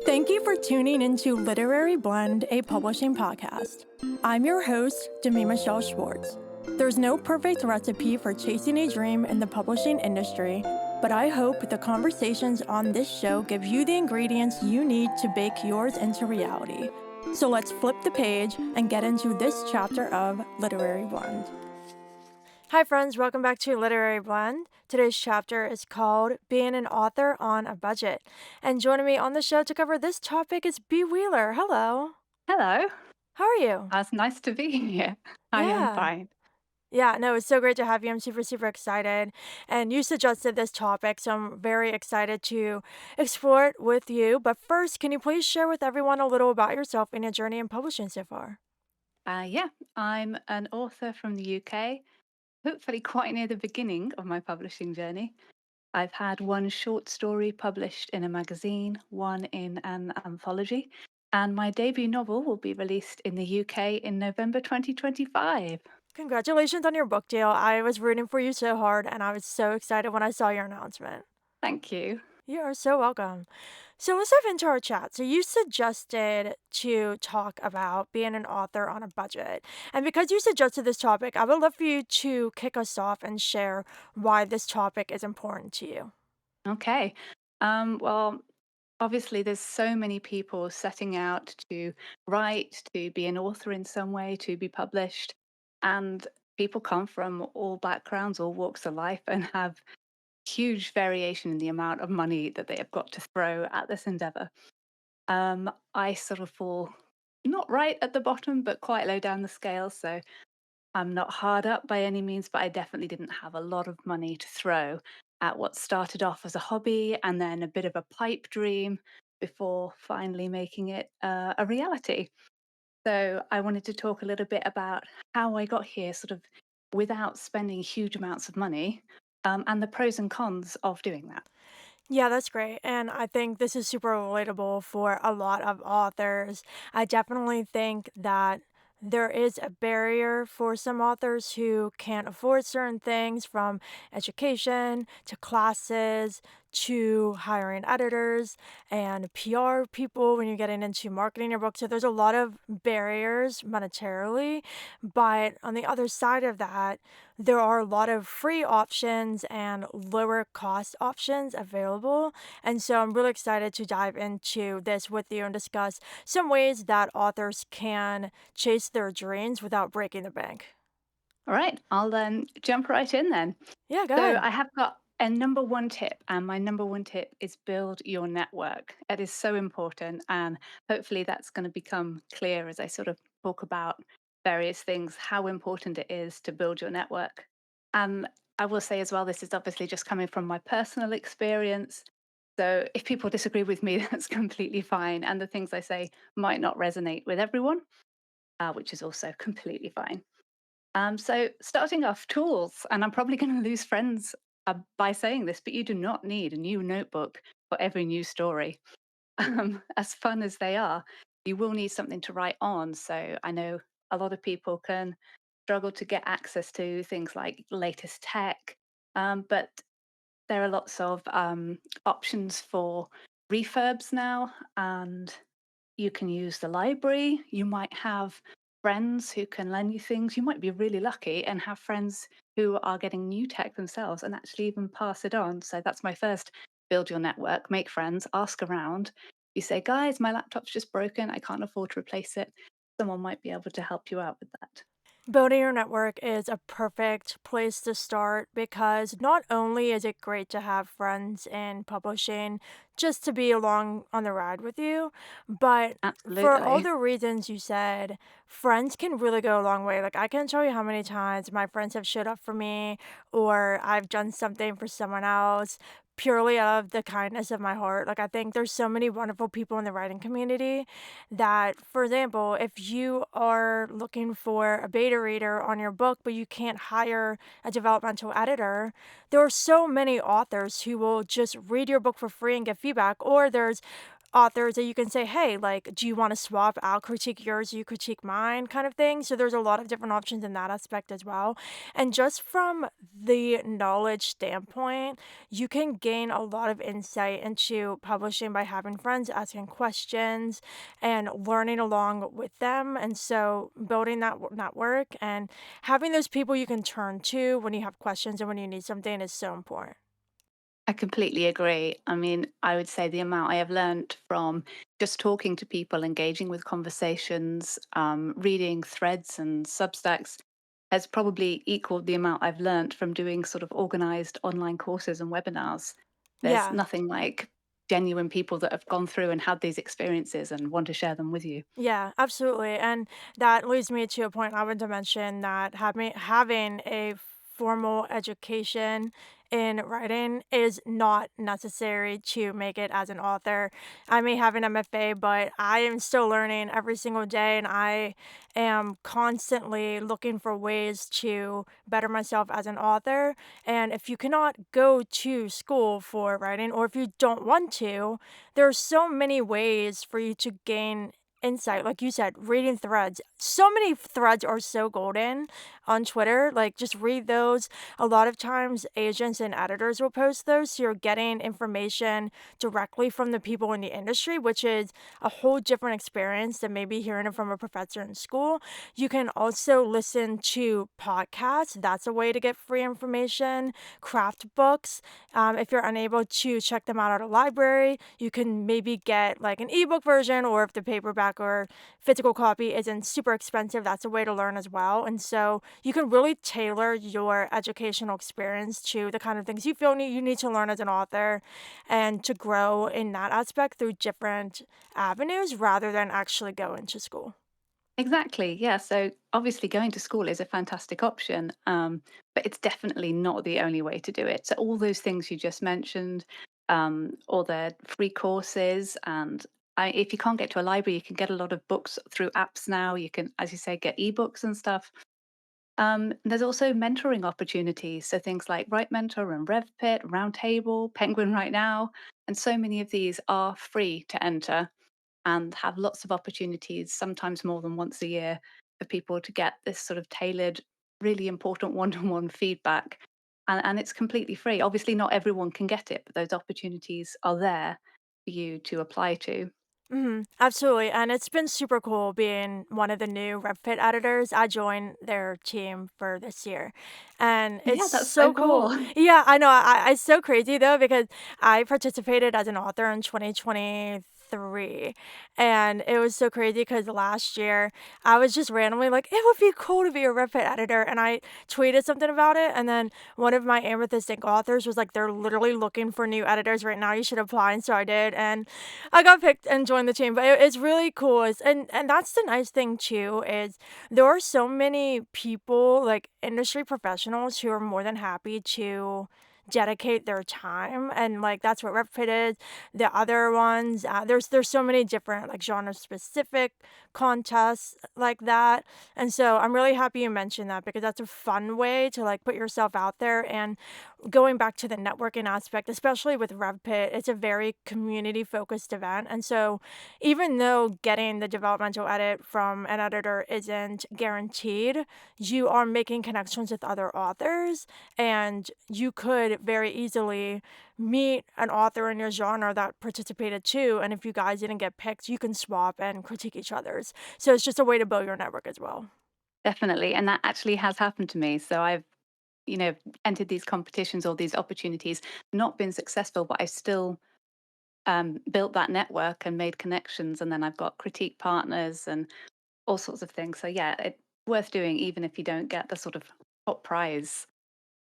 Thank you for tuning into Literary Blend, a publishing podcast. I'm your host, Demi Michelle Schwartz. There's no perfect recipe for chasing a dream in the publishing industry, but I hope the conversations on this show give you the ingredients you need to bake yours into reality. So let's flip the page and get into this chapter of Literary Blend. Hi friends, welcome back to Literary Blend. Today's chapter is called Being an Author on a Budget. And joining me on the show to cover this topic is Bea Wheeler. Hello. Hello. How are you? It's nice to be here. I am Yeah. fine. Yeah, no, it's so great to have you. I'm super excited. And you suggested this topic, so I'm very excited to explore it with you. But first, can you please share with everyone a little about yourself and your journey in publishing so far? Yeah, I'm an author from the UK, hopefully quite near the beginning of my publishing journey. I've had one short story published in a magazine, one in an anthology, and my debut novel will be released in the UK in November 2025. Congratulations on your book deal. I was rooting for you so hard, and I was so excited when I saw your announcement. Thank you. You are so welcome. So let's dive into our chat. So you suggested to talk about being an author on a budget. And because you suggested this topic, I would love for you to kick us off and share why this topic is important to you. Okay. Well, obviously, there's so many people setting out to write, to be an author in some way, to be published. And people come from all backgrounds, all walks of life, and have huge variation in the amount of money that they have got to throw at this endeavor. I sort of fall not right at the bottom, but quite low down the scale. So I'm not hard up by any means, but I definitely didn't have a lot of money to throw at what started off as a hobby and then a bit of a pipe dream before finally making it a reality. So I wanted to talk a little bit about how I got here, sort of without spending huge amounts of money, and the pros and cons of doing that. Yeah, that's great. And I think this is super relatable for a lot of authors. I definitely think that there is a barrier for some authors who can't afford certain things from education to classes to hiring editors and PR people when you're getting into marketing your book. So there's a lot of barriers monetarily. But on the other side of that, there are a lot of free options and lower cost options available. And so I'm really excited to dive into this with you and discuss some ways that authors can chase their dreams without breaking the bank. All right, I'll jump right in then. Yeah, go So ahead. I have got a number one tip, and my number one tip is build your network. It is so important, and hopefully that's going to become clear as I sort of talk about various things, how important it is to build your network. And I will say as well, this is obviously just coming from my personal experience. So if people disagree with me, that's completely fine. And the things I say might not resonate with everyone, which is also completely fine. So starting off, tools, and I'm probably going to lose friends by saying this, but you do not need a new notebook for every new story. As fun as they are, you will need something to write on. So I know a lot of people can struggle to get access to things like latest tech, but there are lots of options for refurbs now, and you can use the library. You might have friends who can lend you things. You might be really lucky and have friends who are getting new tech themselves and actually even pass it on. So that's my first build your network, make friends, ask around. You say, guys, my laptop's just broken. I can't afford to replace it. Someone might be able to help you out with that. Building your network is a perfect place to start because not only is it great to have friends in publishing just to be along on the ride with you, but for all Absolutely. the reasons you said, friends can really go a long way. Like, I can't tell you how many times my friends have showed up for me or I've done something for someone else purely out of the kindness of my heart. Like, I think there's so many wonderful people in the writing community that, for example, if you are looking for a beta reader on your book, but you can't hire a developmental editor, there are so many authors who will just read your book for free and get feedback. Or there's authors that you can say, "Hey, like, do you wanna swap? I'll critique yours, you critique mine," kind of thing. So there's a lot of different options in that aspect as well. And just from the knowledge standpoint, you can gain a lot of insight into publishing by having friends, asking questions, and learning along with them. And so building that network and having those people you can turn to when you have questions and when you need something is so important. I completely agree. I mean, I would say the amount I have learned from just talking to people, engaging with conversations, reading threads and Substacks has probably equaled the amount I've learned from doing sort of organized online courses and webinars. There's Yeah. nothing like genuine people that have gone through and had these experiences and want to share them with you. Yeah, absolutely. And that leads me to a point I wanted to mention that having a formal education in writing is not necessary to make it as an author. I may have an MFA, but I am still learning every single day and I am constantly looking for ways to better myself as an author. And if you cannot go to school for writing or if you don't want to, there are so many ways for you to gain insight, like you said, reading threads. So many threads are so golden on Twitter. Like, just read those. A lot of times, agents and editors will post those. So you're getting information directly from the people in the industry, which is a whole different experience than maybe hearing it from a professor in school. You can also listen to podcasts. That's a way to get free information. Craft books. If you're unable to check them out at a library, you can maybe get like an ebook version, or if the paperback or physical copy isn't super expensive, that's a way to learn as well. And so you can really tailor your educational experience to the kind of things you feel you need to learn as an author and to grow in that aspect through different avenues rather than actually go into school. Exactly. Yeah. So obviously, going to school is a fantastic option, but it's definitely not the only way to do it. So all those things you just mentioned, all the free courses, and if you can't get to a library, you can get a lot of books through apps now. You can, as you say, get ebooks and stuff. There's also mentoring opportunities. So things like Write Mentor and RevPit, Roundtable, Penguin right now, and so many of these are free to enter and have lots of opportunities, sometimes more than once a year, for people to get this sort of tailored, really important one to one feedback. And it's completely free. Obviously, not everyone can get it, but those opportunities are there for you to apply to. Absolutely, and it's been super cool being one of the new RevFit editors. I joined their team for this year, and it's Yeah, that's so so cool. cool. Yeah, I know. It's so crazy though because I participated as an author in 2023, and it was so crazy because last year I was just randomly like, it would be cool to be a RevFit editor, and I tweeted something about it, and then one of my Amethyst Ink authors was like, they're literally looking for new editors right now. You should apply, and so I did, and I got picked and joined the team, but it's really cool. And that's the nice thing too is there are so many people like industry professionals who are more than happy to dedicate their time and like that's what RepFit is. The other ones, there's so many different like genre specific contests like that. And so I'm really happy you mentioned that because that's a fun way to like put yourself out there and going back to the networking aspect, especially with RevPit, it's a very community focused event. And so, even though getting the developmental edit from an editor isn't guaranteed, you are making connections with other authors, and you could very easily meet an author in your genre that participated too. And if you guys didn't get picked, you can swap and critique each other's. So, it's just a way to build your network as well. Definitely. And that actually has happened to me. So I've, you know, entered these competitions or these opportunities, not been successful, but I still built that network and made connections. And then I've got critique partners and all sorts of things. So yeah, it's worth doing even if you don't get the sort of top prize.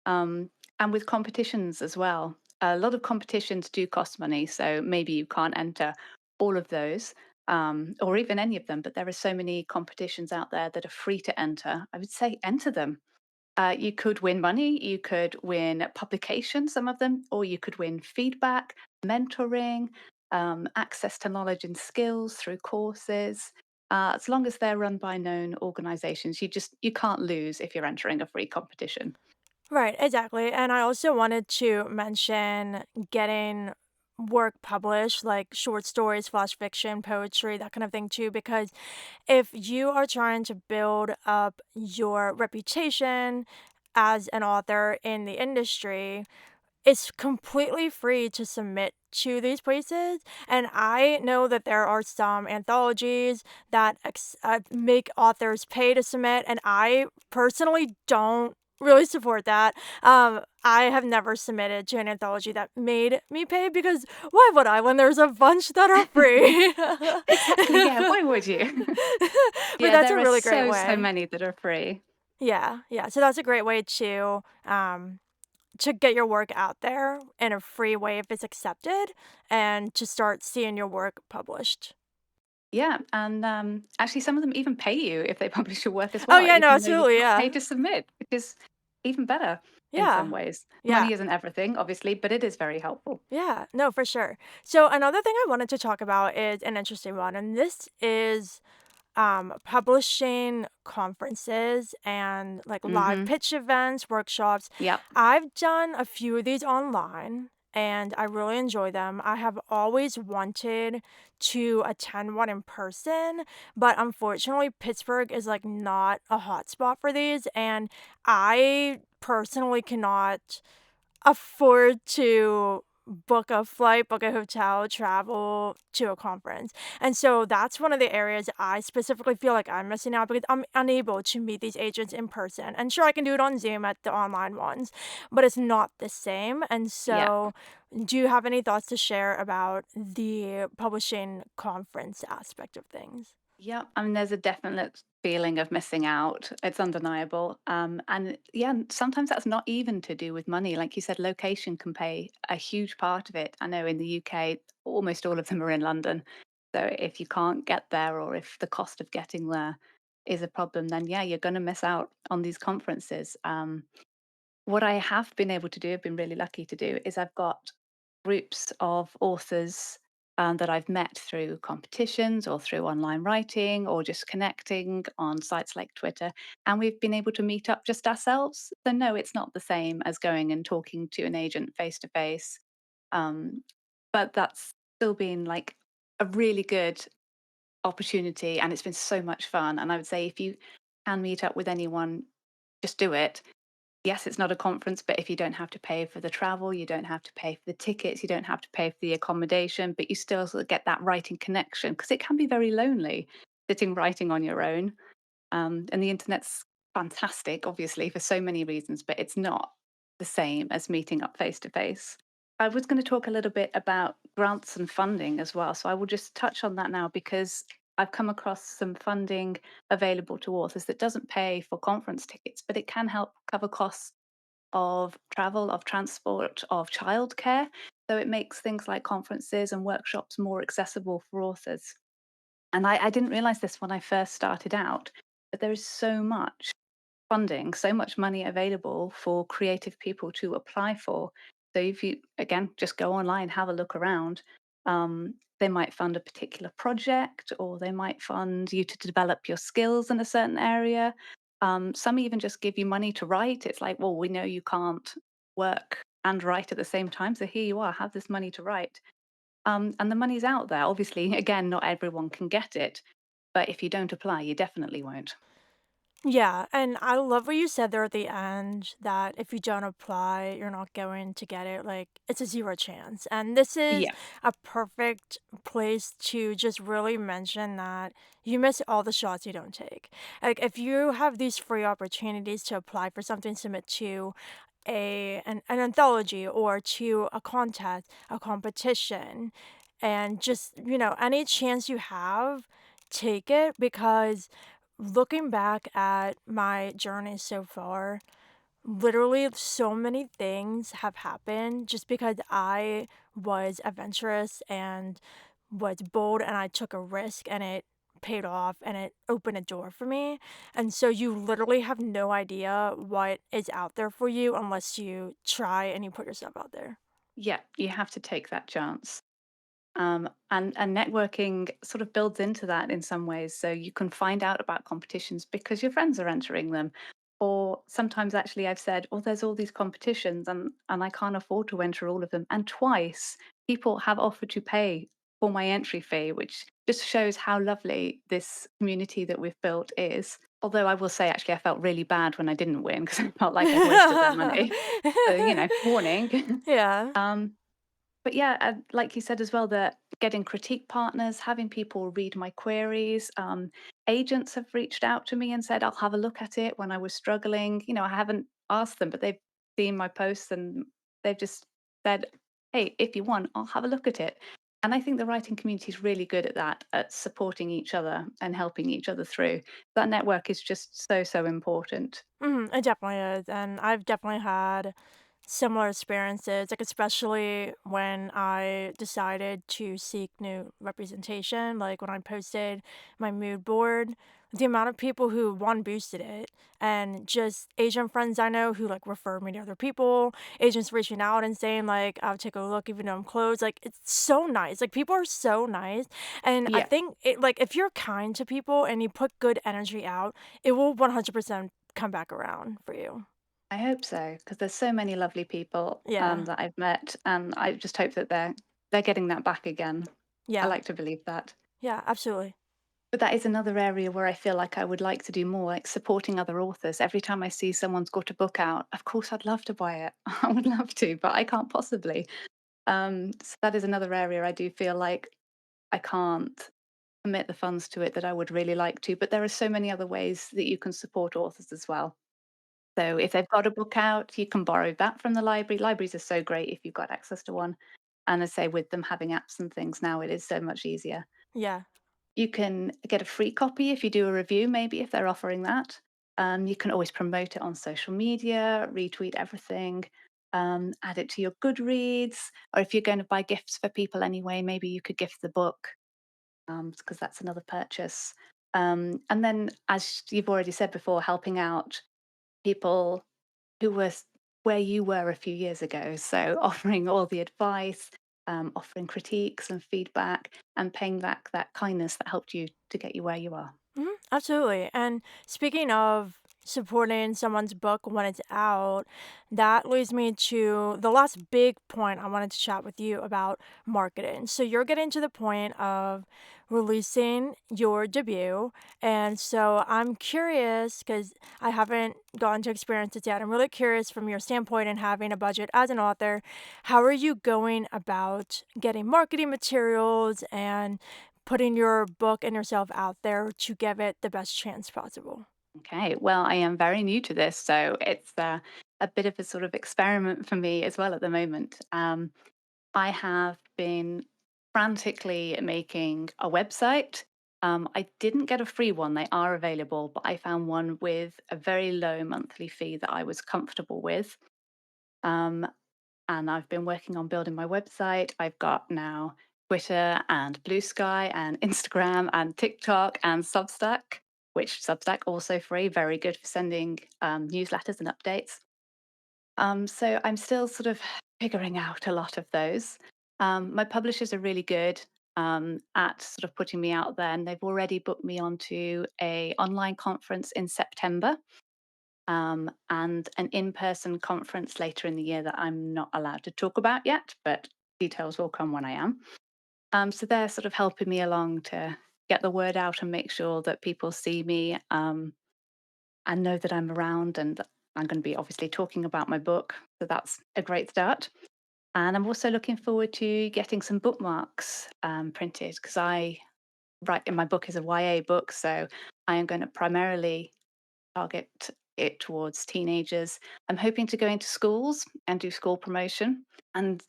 Um, and with competitions as well, a lot of competitions do cost money. So maybe you can't enter all of those or even any of them, but there are so many competitions out there that are free to enter. I would say enter them. You could win money, you could win publication, some of them, or you could win feedback, mentoring, access to knowledge and skills through courses. As long as they're run by known organizations, you can't lose if you're entering a free competition. Right, exactly. And I also wanted to mention getting work published, like short stories, flash fiction, poetry, that kind of thing too, because if you are trying to build up your reputation as an author in the industry, it's completely free to submit to these places, and I know that there are some anthologies that make authors pay to submit, and I personally don't really support that. I have never submitted to an anthology that made me pay because why would I when there's a bunch that are free? Exactly, yeah, why would you? But Yeah, that's there a are really great so way. many that are free. Yeah, yeah, so that's a great way to get your work out there in a free way if it's accepted and to start seeing your work published. Yeah, and, actually some of them even pay you if they publish your work as Oh, well, yeah, no, even though you've absolutely, not paid yeah. to submit, which is even better in some Yeah. ways. Yeah. Money isn't everything, obviously, but it is very helpful. Yeah. No, for sure. So another thing I wanted to talk about is an interesting one, and this is publishing conferences and like live Mhm. pitch events, workshops. Yep. I've done a few of these online and I really enjoy them. I have always wanted to attend one in person, but unfortunately Pittsburgh is like not a hotspot for these and I personally cannot afford to book a flight, book a hotel, travel to a conference. And so that's one of the areas I specifically feel like I'm missing out because I'm unable to meet these agents in person. And sure, I can do it on Zoom at the online ones, but it's not the same. And Yeah. so, do you have any thoughts to share about the publishing conference aspect of things? Yeah, I mean, there's a definite feeling of missing out. It's undeniable. And yeah, sometimes that's not even to do with money. Like you said, location can play a huge part of it. I know in the UK, almost all of them are in London. So if you can't get there or if the cost of getting there is a problem, then yeah, you're going to miss out on these conferences. What I have been able to do, I've been really lucky to do, is I've got groups of authors that I've met through competitions or through online writing or just connecting on sites like Twitter. And we've been able to meet up just ourselves. So, no, it's not the same as going and talking to an agent face to face. But that's still been like a really good opportunity. And it's been so much fun. And I would say if you can meet up with anyone, just do it. Yes, it's not a conference, but if you don't have to pay for the travel, you don't have to pay for the tickets, you don't have to pay for the accommodation, but you still sort of get that writing connection because it can be very lonely sitting writing on your own. And the internet's fantastic, obviously, for so many reasons, but it's not the same as meeting up face to face. I was going to talk a little bit about grants and funding as well. So I will just touch on that now because I've come across some funding available to authors that doesn't pay for conference tickets, but it can help cover costs of travel, of transport, of childcare. So it makes things like conferences and workshops more accessible for authors. And I didn't realize this when I first started out, but there is so much funding, so much money available for creative people to apply for. So if you, again, just go online, have a look around, they might fund a particular project or they might fund you to develop your skills in a certain area. Some even just give you money to write. It's like, well, we know you can't work and write at the same time. So here you are, have this money to write. And the money's out there. Obviously, again, not everyone can get it. But if you don't apply, you definitely won't. Yeah, and I love what you said there at the end that if you don't apply, you're not going to get it. Like, it's a zero chance. And this is Yeah. a perfect place to just really mention that you miss all the shots you don't take. Like, if you have these free opportunities to apply for something, submit to an anthology or to a contest, a competition, and just, any chance you have, take it because looking back at my journey so far, literally so many things have happened just because I was adventurous and was bold and I took a risk and it paid off and it opened a door for me. And so you literally have no idea what is out there for you unless you try and you put yourself out there. Yeah, you have to take that chance. And networking sort of builds into that in some ways. So you can find out about competitions because your friends are entering them, Or sometimes actually I've said, "Oh, there's all these competitions and I can't afford to enter all of them." And twice people have offered to pay for my entry fee, which just shows how lovely this community that we've built is. Although I will say actually I felt really bad when I didn't win because I felt like I'd wasted their money. So, warning. Yeah. um, but yeah, like you said as well, that getting critique partners, having people read my queries, agents have reached out to me and said, I'll have a look at it when I was struggling. I haven't asked them, but they've seen my posts and they've just said, hey, if you want, I'll have a look at it. And I think the writing community is really good at that, at supporting each other and helping each other through. That network is just so, so important. It definitely is, and I've definitely had similar experiences, like, especially when I decided to seek new representation, like, when I posted my mood board, the amount of people who, 1, boosted it, and just Asian friends I know who, like, refer me to other people, agents reaching out and saying, like, "I'll take a look even though I'm closed," like, it's so nice, like, people are so nice, and I Yeah. think it like, if you're kind to people and you put good energy out, it will 100% come back around for you. I hope so, because there's so many lovely people, Yeah. that I've met, and I just hope that they're getting that back again. I Yeah. like to believe that. Yeah, absolutely. But that is another area where I feel like I would like to do more, like supporting other authors. Every time I see someone's got a book out, of course I'd love to buy it. I would love to, but I can't possibly. So that is another area I do feel like I can't commit the funds to it that I would really like to. But there are so many other ways that you can support authors as well. So if they've got a book out, you can borrow that from the library. Libraries are so great if you've got access to one. And I say with them having apps and things now, it is so much easier. Yeah. You can get a free copy if you do a review, maybe if they're offering that. You can always promote it on social media, retweet everything, add it to your Goodreads, or if you're going to buy gifts for people anyway, maybe you could gift the book because that's another purchase. And then, as you've already said before, helping out people who were where you were a few years ago. So offering all the advice, offering critiques and feedback, and paying back that kindness that helped you to get you where you are. Absolutely. And speaking of supporting someone's book when it's out, that leads me to the last big point I wanted to chat with you about marketing. So you're getting to the point of releasing your debut. And so I'm curious because I haven't gotten to experience it yet. I'm really curious from your standpoint and having a budget as an author, how are you going about getting marketing materials and putting your book and yourself out there to give it the best chance possible? Okay, well, I am very new to this, so it's a bit of a sort of experiment for me as well at the moment. I have been frantically making a website. I didn't get a free one, they are available, but I found one with a very low monthly fee that I was comfortable with. Um, and I've been working on building my website. I've got now Twitter and Blue Sky and Instagram and TikTok and Substack, which Substack also free, very good for sending newsletters and updates. So I'm still sort of figuring out a lot of those. My publishers are really good at sort of putting me out there, and they've already booked me onto a online conference in September and an in-person conference later in the year that I'm not allowed to talk about yet, but details will come when I am. So they're sort of helping me along to get the word out and make sure that people see me and know that I'm around and that I'm going to be obviously talking about my book. So that's a great start. And I'm also looking forward to getting some bookmarks printed because I write in my book is a YA book. So I am going to primarily target it towards teenagers. I'm hoping to go into schools and do school promotion. And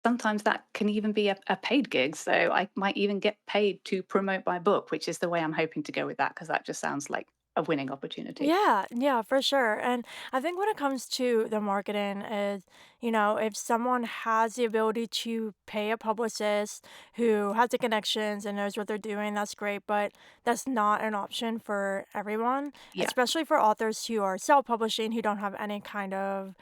sometimes that can even be a paid gig. So I might even get paid to promote my book, which is the way I'm hoping to go with that, because that just sounds like a winning opportunity. Yeah, yeah, for sure. And I think when it comes to the marketing is, if someone has the ability to pay a publicist who has the connections and knows what they're doing, that's great, but that's not an option for everyone, Yeah. especially for authors who are self-publishing who don't have any kind of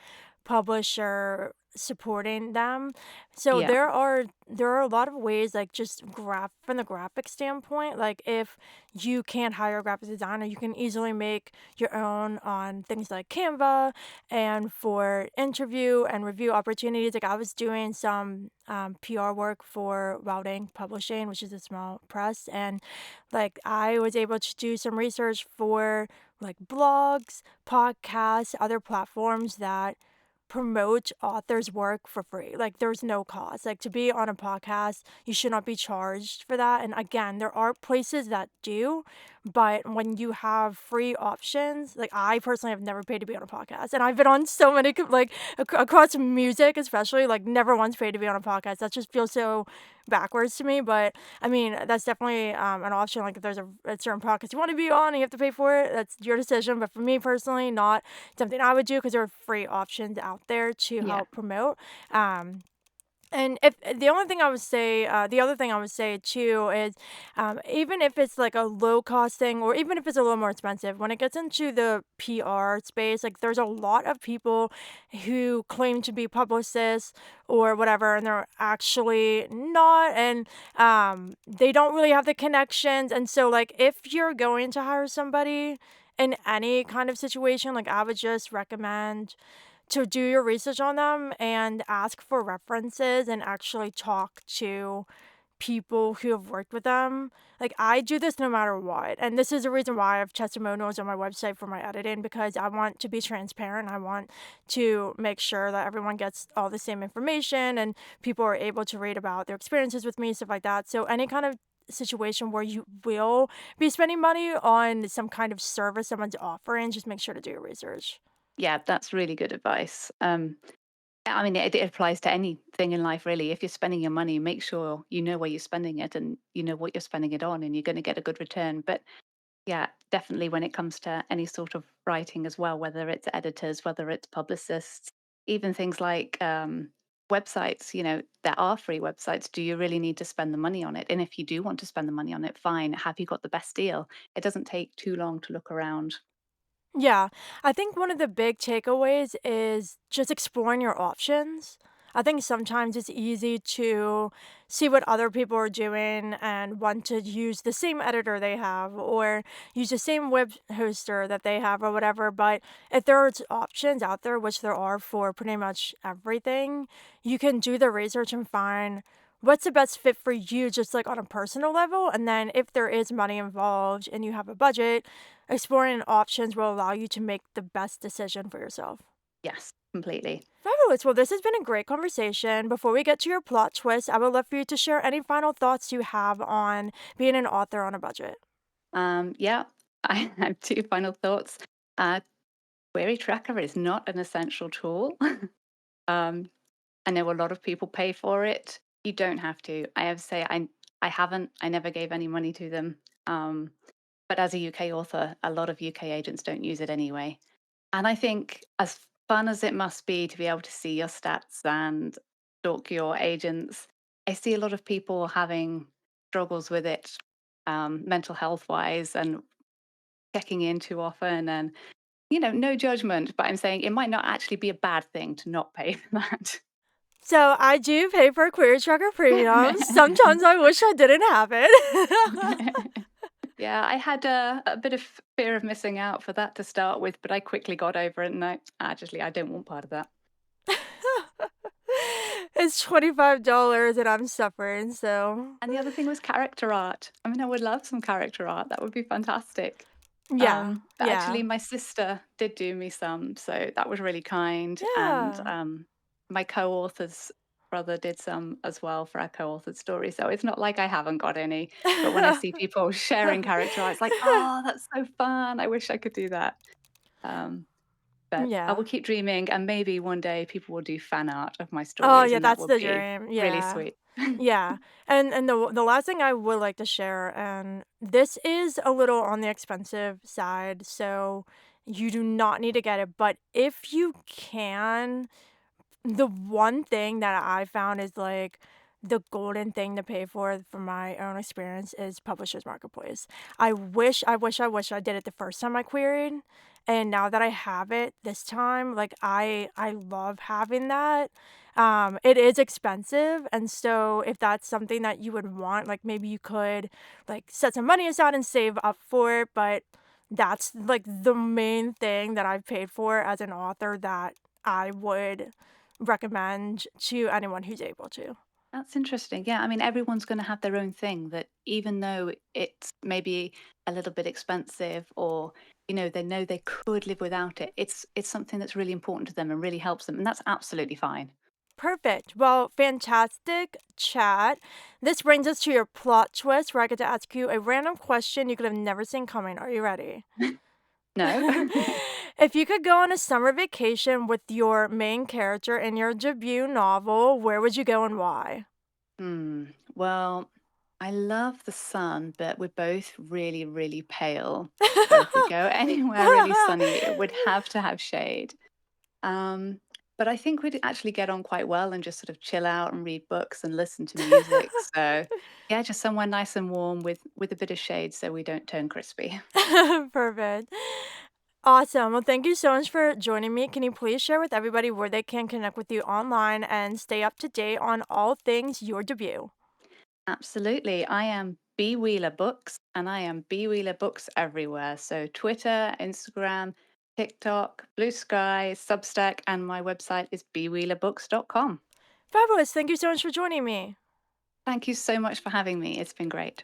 publisher supporting them. So Yeah. there are a lot of ways, like just from the graphic standpoint, like if you can't hire a graphic designer, you can easily make your own on things like Canva. And for interview and review opportunities, like I was doing some PR work for Routing Publishing, which is a small press, and like I was able to do some research for like blogs, podcasts, other platforms that promote authors' work for free. Like there's no cost. Like to be on a podcast, you should not be charged for that. And again, there are places that do, but when you have free options, like I personally have never paid to be on a podcast, and I've been on so many like across music, especially like never once paid to be on a podcast. That just feels so backwards to me. But I mean, that's definitely an option. Like if there's a certain podcast you want to be on and you have to pay for it, that's your decision. But for me personally, not something I would do because there are free options out there to Yeah. help promote. Um, and if the only thing I would say, the other thing I would say too is, even if it's like a low cost thing, or even if it's a little more expensive, when it gets into the PR space, like there's a lot of people who claim to be publicists or whatever, and they're actually not, and they don't really have the connections. And so, like, if you're going to hire somebody in any kind of situation, like I would just recommend to do your research on them and ask for references and actually talk to people who have worked with them. Like I do this no matter what. And this is the reason why I have testimonials on my website for my editing, because I want to be transparent. I want to make sure that everyone gets all the same information and people are able to read about their experiences with me, stuff like that. So any kind of situation where you will be spending money on some kind of service someone's offering, just make sure to do your research. Yeah, that's really good advice. I mean, it applies to anything in life, really. If you're spending your money, make sure you know where you're spending it and you know what you're spending it on, and you're going to get a good return. But yeah, definitely when it comes to any sort of writing as well, whether it's editors, whether it's publicists, even things like websites, there are free websites. Do you really need to spend the money on it? And if you do want to spend the money on it, fine. Have you got the best deal? It doesn't take too long to look around. Yeah, I think one of the big takeaways is just exploring your options. I think sometimes it's easy to see what other people are doing and want to use the same editor they have or use the same web hoster that they have or whatever. But if there's options out there, which there are for pretty much everything, you can do the research and find what's the best fit for you, just like on a personal level. And then if there is money involved and you have a budget, exploring options will allow you to make the best decision for yourself. Yes, completely. Fabulous. Well, this has been a great conversation. Before we get to your plot twist, I would love for you to share any final thoughts you have on being an author on a budget. Yeah, I have two final thoughts. Uh, Query Tracker is not an essential tool. um, I know a lot of people pay for it. You don't have to. I have to say, I haven't. I never gave any money to them. Um, but as a UK author, a lot of UK agents don't use it anyway. And I think as fun as it must be to be able to see your stats and stalk your agents, I see a lot of people having struggles with it, mental health wise, and checking in too often. And, no judgment, but I'm saying it might not actually be a bad thing to not pay for that. So I do pay for Query Tracker Premium. Sometimes I wish I didn't have it. Yeah, I had a bit of fear of missing out for that to start with, but I quickly got over it, and I don't want part of that. It's $25 and I'm suffering, so And the other thing was character art. I mean, I would love some character art. That would be fantastic. yeah, But yeah, actually, my sister did do me some, so that was really kind. And yeah. my co-author's brother did some as well for our co-authored story. So it's not like I haven't got any. But when I see people sharing character art, it's like, oh, that's so fun. I wish I could do that. Um, but I will Yeah. keep dreaming, and maybe one day people will do fan art of my Oh, stories, yeah, and that that's would the be dream. really Yeah. sweet. Yeah. And the last thing I would like to share, and this is a little on the expensive side, so you do not need to get it, but if you can, the one thing that I found is like the golden thing to pay for from my own experience is Publishers Marketplace. I wish I did it the first time I queried. and now that I have it this time, like, I love having that. It is expensive, and so if that's something that you would want, like, maybe you could, like, set some money aside and save up for it, but that's, like, the main thing that I've paid for as an author that I would recommend to anyone who's able to. That's interesting. Yeah, I mean, everyone's going to have their own thing that even though it's maybe a little bit expensive or they know they could live without it, it's something that's really important to them and really helps them, and that's absolutely fine. Perfect. Well, fantastic chat. This brings us to your plot twist where I get to ask you a random question you could have never seen coming. Are you ready? No? If you could go on a summer vacation with your main character in your debut novel, where would you go and why? Hmm. Well, I love the sun, but we're both really, really pale. So if we go anywhere really sunny, it would have to have shade. Um, but I think we'd actually get on quite well and just sort of chill out and read books and listen to music. So yeah, just somewhere nice and warm with a bit of shade so we don't turn crispy. Perfect. Awesome. Well, thank you so much for joining me. Can you please share with everybody where they can connect with you online and stay up to date on all things your debut? Absolutely. I am B Wheeler Books and I am B Wheeler Books everywhere. So Twitter, Instagram, TikTok, Blue Sky, Substack, and my website is bwheelerbooks.com. Fabulous. Thank you so much for joining me. Thank you so much for having me. It's been great.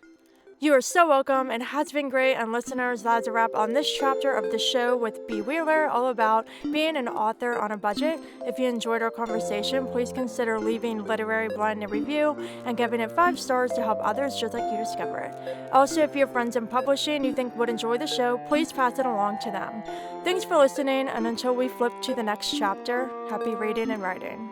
You are so welcome. It has been great. And listeners, that's a wrap on this chapter of the show with B. Wheeler, all about being an author on a budget. If you enjoyed our conversation, please consider leaving Literary Blend a review and giving it 5 stars to help others just like you discover it. Also, if you have friends in publishing you think would enjoy the show, please pass it along to them. Thanks for listening, and until we flip to the next chapter, happy reading and writing.